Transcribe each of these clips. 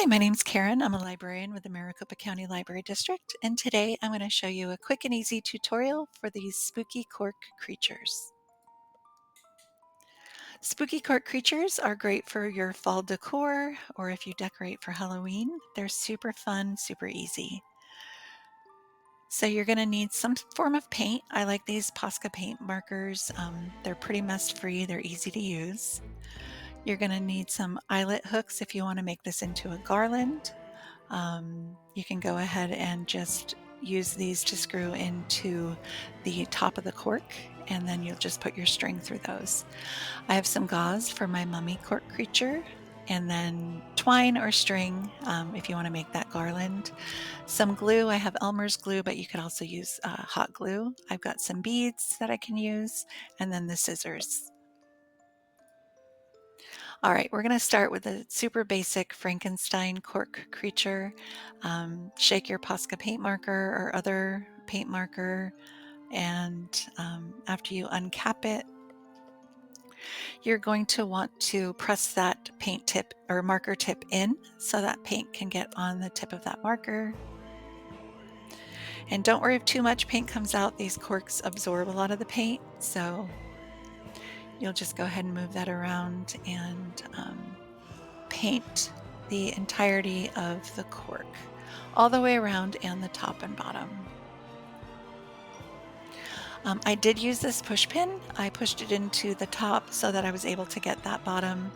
Hi, my name's Karen. I'm a librarian with the Maricopa County Library District, and today I'm going to show you a quick and easy tutorial for these spooky cork creatures. Spooky cork creatures are great for your fall decor or if you decorate for Halloween. They're super fun, super easy. So you're going to need some form of paint. I like these Posca paint markers. They're pretty mess-free. They're easy to use. You're going to need some eyelet hooks if you want to make this into a garland. You can go ahead and just use these to screw into the top of the cork, and then you'll just put your string through those. I have some gauze for my mummy cork creature, and then twine or string if you want to make that garland. Some glue. I have Elmer's glue, but you could also use hot glue. I've got some beads that I can use, and then the scissors. All right, we're going to start with a super basic Frankenstein cork creature. Shake your Posca paint marker or other paint marker, and after you uncap it, you're going to want to press that paint tip or marker tip in so that paint can get on the tip of that marker. And don't worry if too much paint comes out. These corks absorb a lot of the paint, so you'll just go ahead and move that around and paint the entirety of the cork all the way around and the top and bottom. I did use this push pin. I pushed it into the top so that I was able to get that bottom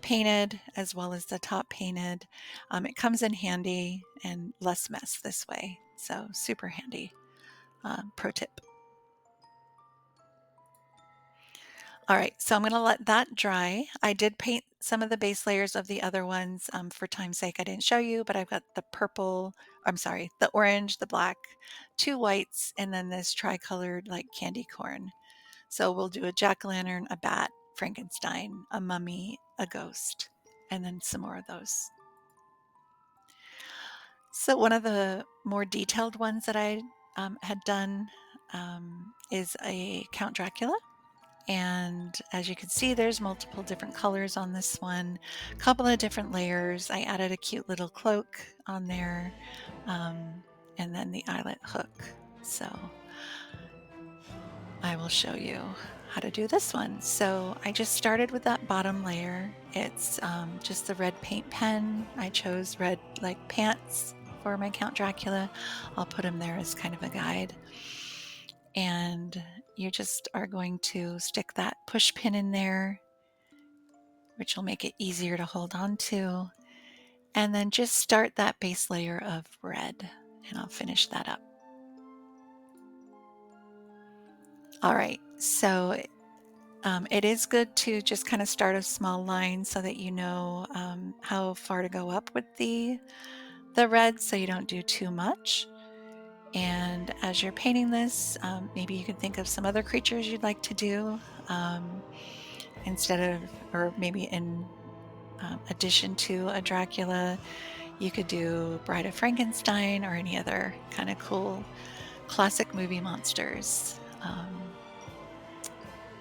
painted as well as the top painted. It comes in handy and less mess this way, so super handy. Pro tip. All right, so I'm going to let that dry. I did paint some of the base layers of the other ones. For time's sake, I didn't show you, but I've got the purple, the orange, the black, two whites, and then this tricolored like candy corn. So we'll do a jack-o'-lantern, a bat, Frankenstein, a mummy, a ghost, and then some more of those. So one of the more detailed ones that I had done is a Count Dracula. And as you can see, there's multiple different colors on this one, a couple of different layers. I added a cute little cloak on there, and then the eyelet hook. So I will show you how to do this one. So I just started with that bottom layer. It's just the red paint pen. I chose red like pants for my Count Dracula. I'll put them there as kind of a guide. And you just are going to stick that push pin in there, which will make it easier to hold on to. And then just start that base layer of red, and I'll finish that up. All right, so it is good to just kind of start a small line so that you know how far to go up with the red so you don't do too much. And as you're painting this, maybe you can think of some other creatures you'd like to do instead of, or maybe in addition to a Dracula, you could do Bride of Frankenstein or any other kind of cool classic movie monsters.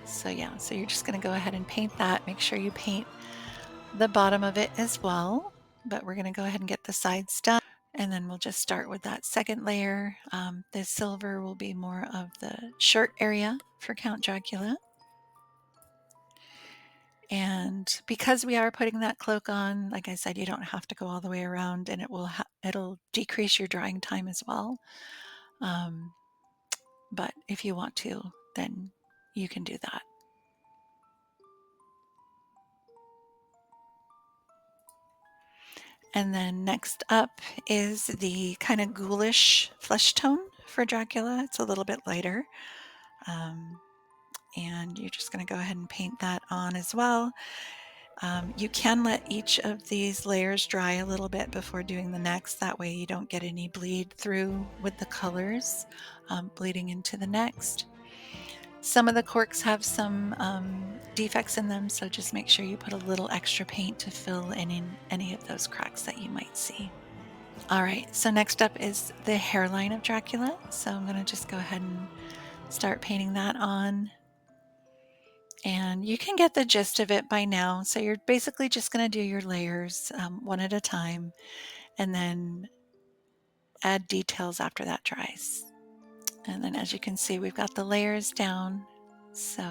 So yeah, so you're just going to go ahead and paint that. Make sure you paint the bottom of it as well, but we're going to go ahead and get the sides done. And then we'll just start with that second layer. The silver will be more of the shirt area for Count Dracula. And because we are putting that cloak on, like I said, you don't have to go all the way around, and it'll decrease your drying time as well. But if you want to, then you can do that. And then next up is the kind of ghoulish flesh tone for Dracula. It's a little bit lighter. And you're just going to go ahead and paint that on as well. You can let each of these layers dry a little bit before doing the next. That way you don't get any bleed through with the colors bleeding into the next. Some of the corks have some defects in them, so just make sure you put a little extra paint to fill in any of those cracks that you might see. All right, so next up is the hairline of Dracula. So I'm going to just go ahead and start painting that on. And you can get the gist of it by now. So you're basically just going to do your layers one at a time and then add details after that dries. And then as you can see, we've got the layers down. So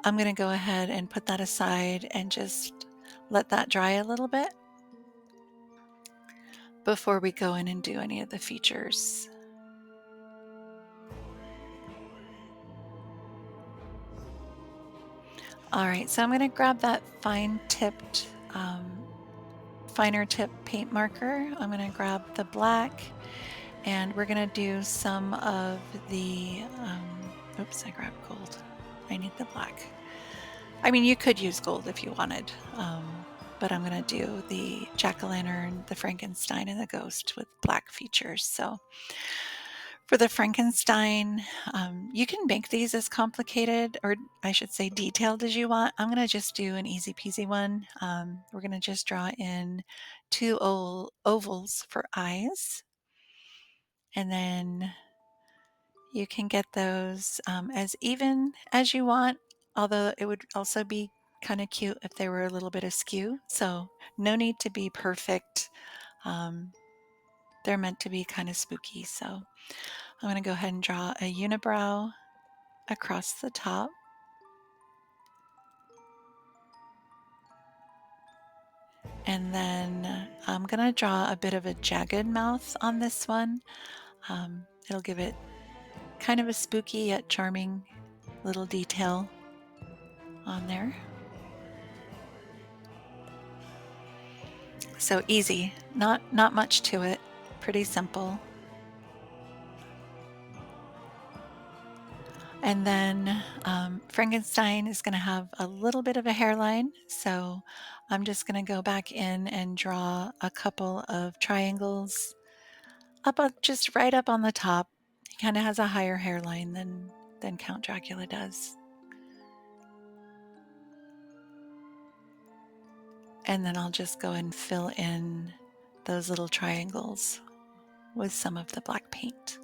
I'm going to go ahead and put that aside and just let that dry a little bit before we go in and do any of the features. All right, so I'm going to grab that finer tip paint marker. I'm going to grab the black and we're going to do some of the, oops, I grabbed gold. I need the black. I mean, you could use gold if you wanted, but I'm going to do the jack-o'-lantern, the Frankenstein, and the ghost with black features. So for the Frankenstein, you can make these as complicated, or I should say detailed as you want. I'm going to just do an easy peasy one. We're going to just draw in two ovals for eyes, and then you can get those as even as you want, although it would also be kind of cute if they were a little bit askew. So no need to be perfect. Um, they're meant to be kind of spooky. So I'm going to go ahead and draw a unibrow across the top. And then I'm going to draw a bit of a jagged mouth on this one. It'll give it kind of a spooky yet charming little detail on there. So easy, not much to it, pretty simple. And then Frankenstein is going to have a little bit of a hairline, so I'm just going to go back in and draw a couple of triangles just right up on the top. He kind of has a higher hairline than Count Dracula does. And then I'll just go and fill in those little triangles with some of the black paint.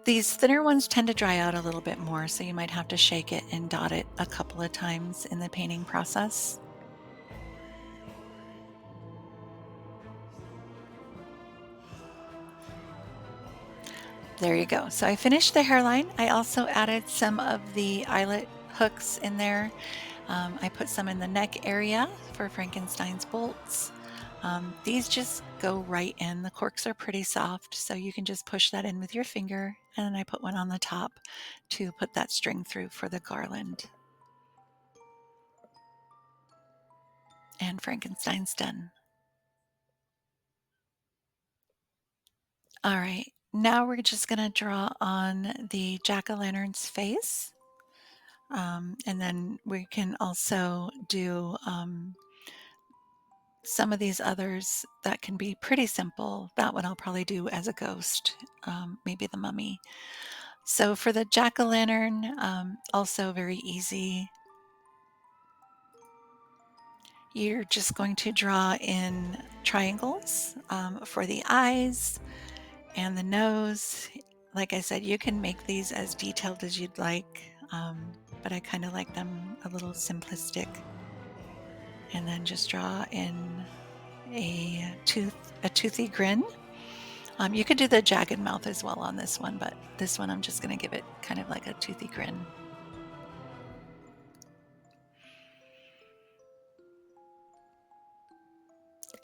These thinner ones tend to dry out a little bit more, so you might have to shake it and dot it a couple of times in the painting process. There you go. So I finished the hairline. I also added some of the eyelet hooks in there. I put some in the neck area for Frankenstein's bolts. These just go right in. The corks are pretty soft, so you can just push that in with your finger. And then I put one on the top to put that string through for the garland. And Frankenstein's done. All right, now we're just going to draw on the jack-o'-lantern's face. And then we can also do some of these others that can be pretty simple. That one I'll probably do as a ghost, maybe the mummy. So for the jack-o'-lantern, also very easy. You're just going to draw in triangles for the eyes and the nose. Like I said, you can make these as detailed as you'd like, but I kind of like them a little simplistic. And then just draw in a toothy grin. You could do the jagged mouth as well on this one, but this one I'm just going to give it kind of like a toothy grin.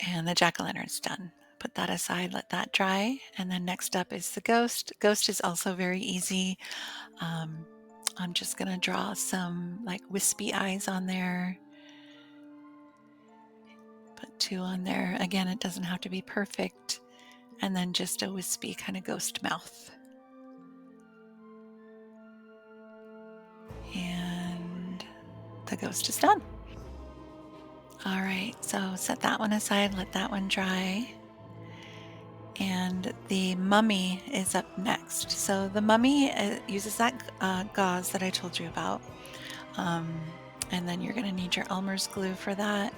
And the jack-o'-lantern's done. Put that aside, let that dry. And then next up is the ghost. Ghost is also very easy. I'm just going to draw some like wispy eyes on there. Put two on there. Again, it doesn't have to be perfect. And then just a wispy kind of ghost mouth. And the ghost is done. All right, so set that one aside, let that one dry. And the mummy is up next. So the mummy uses that gauze that I told you about. And then you're going to need your Elmer's glue for that.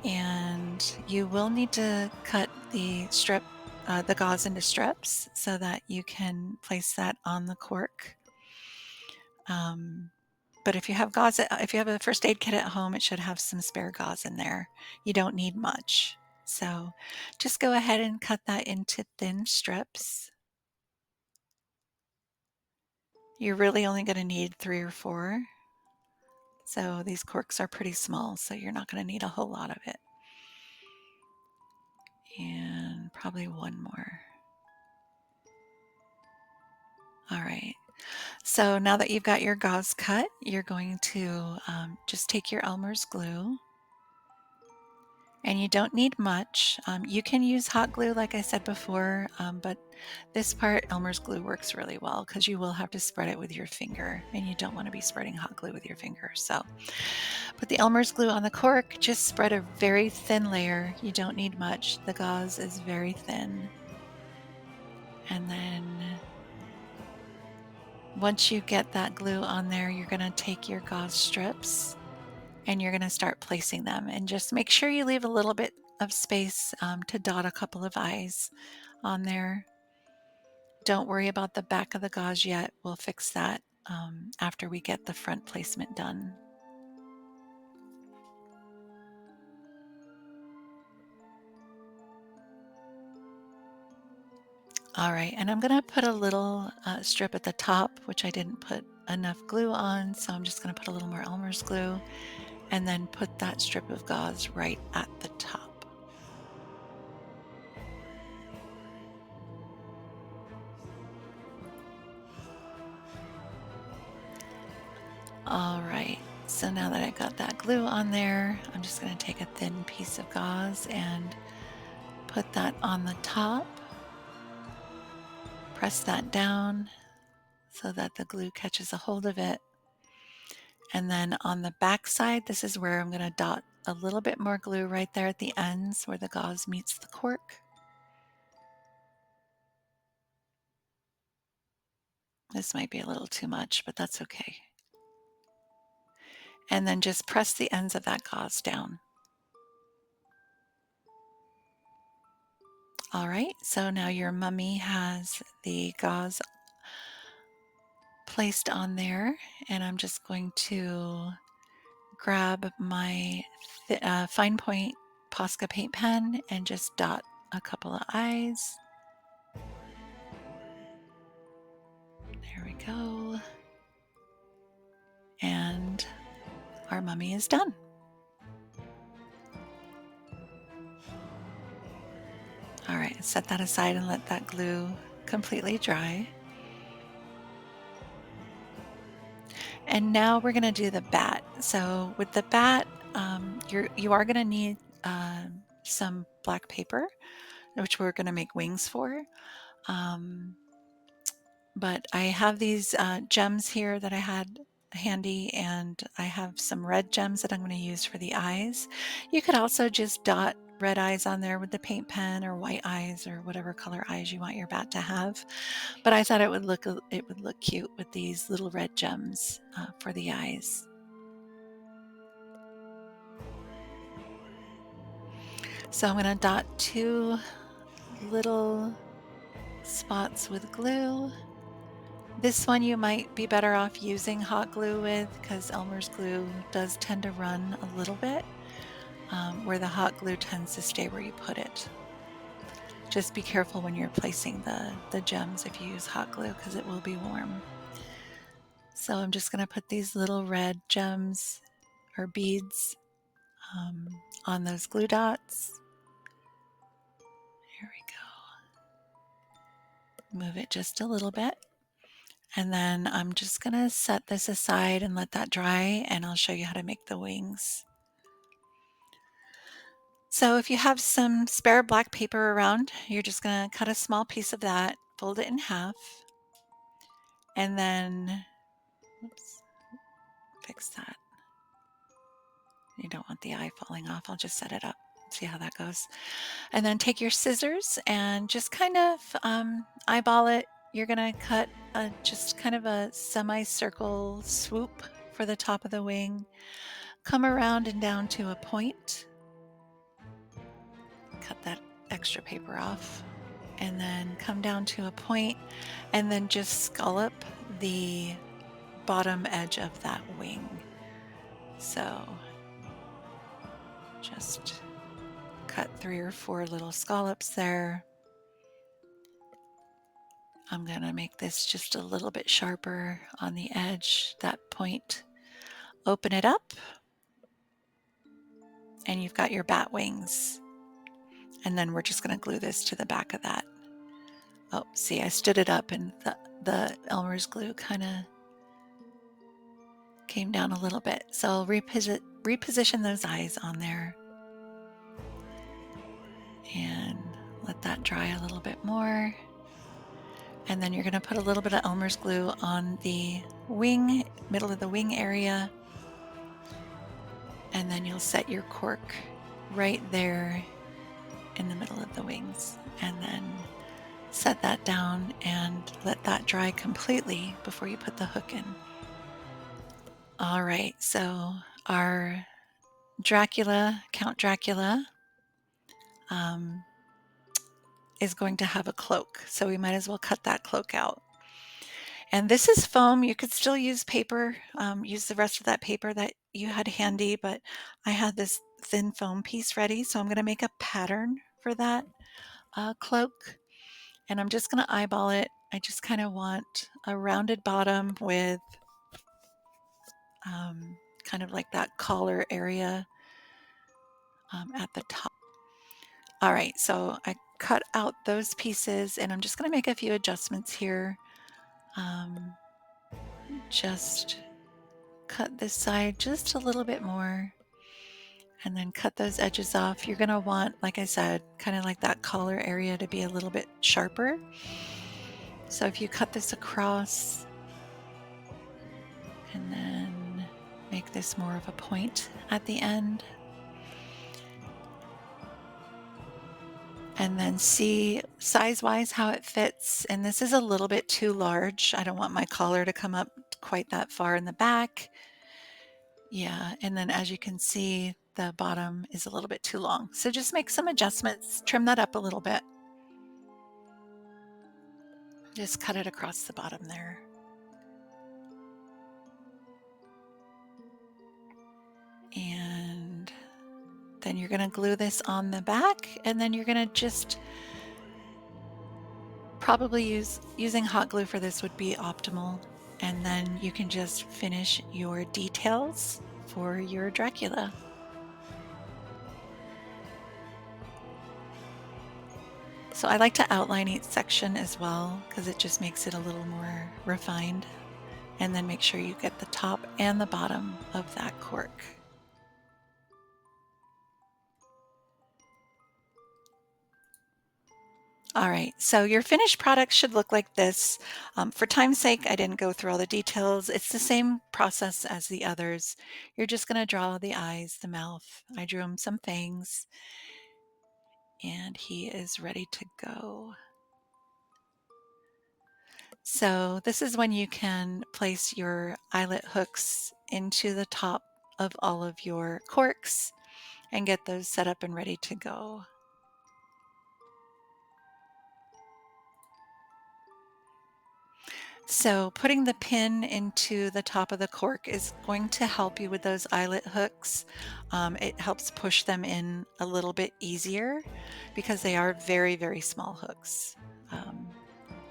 And you will need to cut the gauze into strips so that you can place that on the cork. But if you have gauze, if you have a first aid kit at home, it should have some spare gauze in there. You don't need much. So just go ahead and cut that into thin strips. You're really only going to need 3 or 4. So these corks are pretty small, so you're not going to need a whole lot of it. And probably one more. All right. So now that you've got your gauze cut, you're going to just take your Elmer's glue. And you don't need much. You can use hot glue like I said before, but this part, Elmer's glue, works really well because you will have to spread it with your finger, and you don't want to be spreading hot glue with your finger. So put the Elmer's glue on the cork, just spread a very thin layer. You don't need much. The gauze is very thin. And then once you get that glue on there, you're going to take your gauze strips and you're going to start placing them, and just make sure you leave a little bit of space to dot a couple of eyes on there. Don't worry about the back of the gauze yet. We'll fix that after we get the front placement done. All right, and I'm going to put a little strip at the top, which I didn't put enough glue on, so I'm just going to put a little more Elmer's glue and then put that strip of gauze right at the top. All right, so now that I got that glue on there, I'm just going to take a thin piece of gauze and put that on the top. Press that down so that the glue catches a hold of it. And then on the back side, this is where I'm going to dot a little bit more glue right there at the ends where the gauze meets the cork. This might be a little too much, but that's okay. And then just press the ends of that gauze down. All right, so now your mummy has the gauze placed on there, and I'm just going to grab my fine point Posca paint pen and just dot a couple of eyes. There we go. And our mummy is done. All right, set that aside and let that glue completely dry. And now we're gonna do the bat. So with the bat, you are gonna need some black paper, which we're gonna make wings for. But I have these gems here that I had handy, and I have some red gems that I'm going to use for the eyes. You could also just dot red eyes on there with the paint pen, or white eyes, or whatever color eyes you want your bat to have. But I thought it would look cute with these little red gems for the eyes. So I'm going to dot 2 little spots with glue. This one you might be better off using hot glue with, because Elmer's glue does tend to run a little bit, where the hot glue tends to stay where you put it. Just be careful when you're placing the gems if you use hot glue, because it will be warm. So I'm just going to put these little red gems or beads on those glue dots. Here we go. Move it just a little bit. And then I'm just going to set this aside and let that dry, and I'll show you how to make the wings. So if you have some spare black paper around, you're just going to cut a small piece of that, fold it in half, and then, oops, fix that. You don't want the eye falling off. I'll just set it up, see how that goes. And then take your scissors and just kind of eyeball it. You're going to cut just kind of a semicircle swoop for the top of the wing. Come around and down to a point. Cut that extra paper off. And then come down to a point and then just scallop the bottom edge of that wing. So just cut 3 or 4 little scallops there. I'm going to make this just a little bit sharper on the edge, that point. Open it up, and you've got your bat wings. And then we're just going to glue this to the back of that. Oh, see, I stood it up and the Elmer's glue kind of came down a little bit. So I'll reposition those eyes on there and let that dry a little bit more. And then you're going to put a little bit of Elmer's glue on the wing, middle of the wing area. And then you'll set your cork right there in the middle of the wings. And then set that down and let that dry completely before you put the hook in. All right, so our Dracula, Count Dracula, is going to have a cloak, so we might as well cut that cloak out. And this is foam. You could still use paper, use the rest of that paper that you had handy, but I had this thin foam piece ready, so I'm going to make a pattern for that cloak, and I'm just going to eyeball it. I just kind of want a rounded bottom with kind of like that collar area at the top. All right, so I cut out those pieces, and I'm just going to make a few adjustments here. Just cut this side just a little bit more, and then cut those edges off. You're going to want, like I said, kind of like that collar area to be a little bit sharper. So if you cut this across and then make this more of a point at the end, and then see size-wise how it fits. And this is a little bit too large. I don't want my collar to come up quite that far in the back. Yeah, and then as you can see, the bottom is a little bit too long. So just make some adjustments, trim that up a little bit. Just cut it across the bottom there. And then you're gonna glue this on the back, and then you're gonna just probably using hot glue for this would be optimal. And then you can just finish your details for your Dracula. So I like to outline each section as well because it just makes it a little more refined. And then make sure you get the top and the bottom of that cork. All right, so your finished product should look like this. For time's sake, I didn't go through all the details. It's the same process as the others. You're just going to draw the eyes, the mouth. I drew him some fangs, and he is ready to go. So this is when you can place your eyelet hooks into the top of all of your corks and get those set up and ready to go. So putting the pin into the top of the cork is going to help you with those eyelet hooks. It helps push them in a little bit easier because they are very, very small hooks.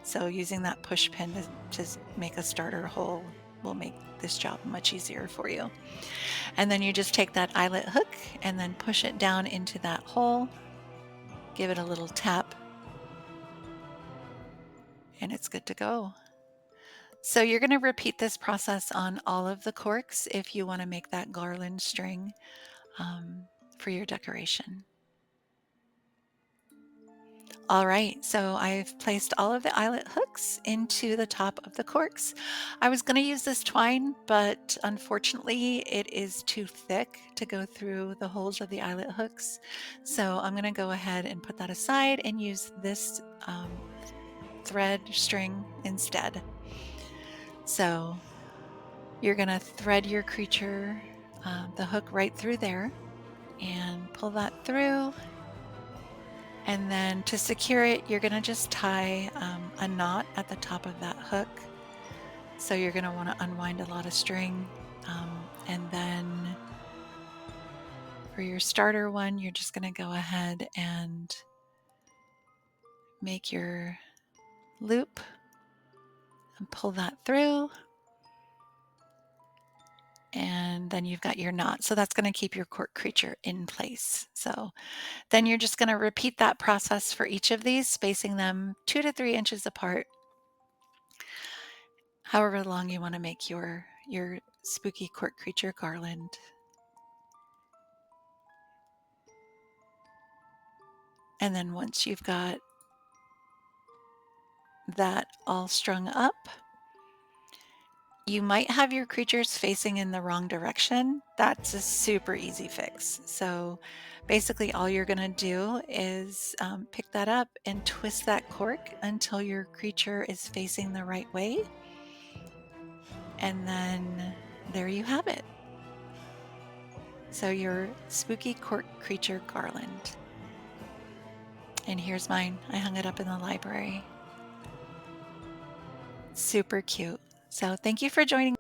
So using that push pin to make a starter hole will make this job much easier for you. And then you just take that eyelet hook and then push it down into that hole, give it a little tap, and it's good to go. So you're going to repeat this process on all of the corks if you want to make that garland string for your decoration. All right, so I've placed all of the eyelet hooks into the top of the corks. I was going to use this twine, but unfortunately it is too thick to go through the holes of the eyelet hooks. So I'm going to go ahead and put that aside and use this thread string instead. So you're going to thread your creature, the hook right through there, and pull that through. And then to secure it, you're going to just tie a knot at the top of that hook. So you're going to want to unwind a lot of string. And then for your starter one, you're just going to go ahead and make your loop and pull that through. And then you've got your knot. So that's going to keep your cork creature in place. So then you're just going to repeat that process for each of these, spacing them 2 to 3 inches apart, however long you want to make your spooky cork creature garland. And then once you've got that all strung up, you might have your creatures facing in the wrong direction. That's a super easy fix. So basically all you're going to do is pick that up and twist that cork until your creature is facing the right way. And then there you have it. So your spooky cork creature garland. And here's mine. I hung it up in the library. Super cute. So thank you for joining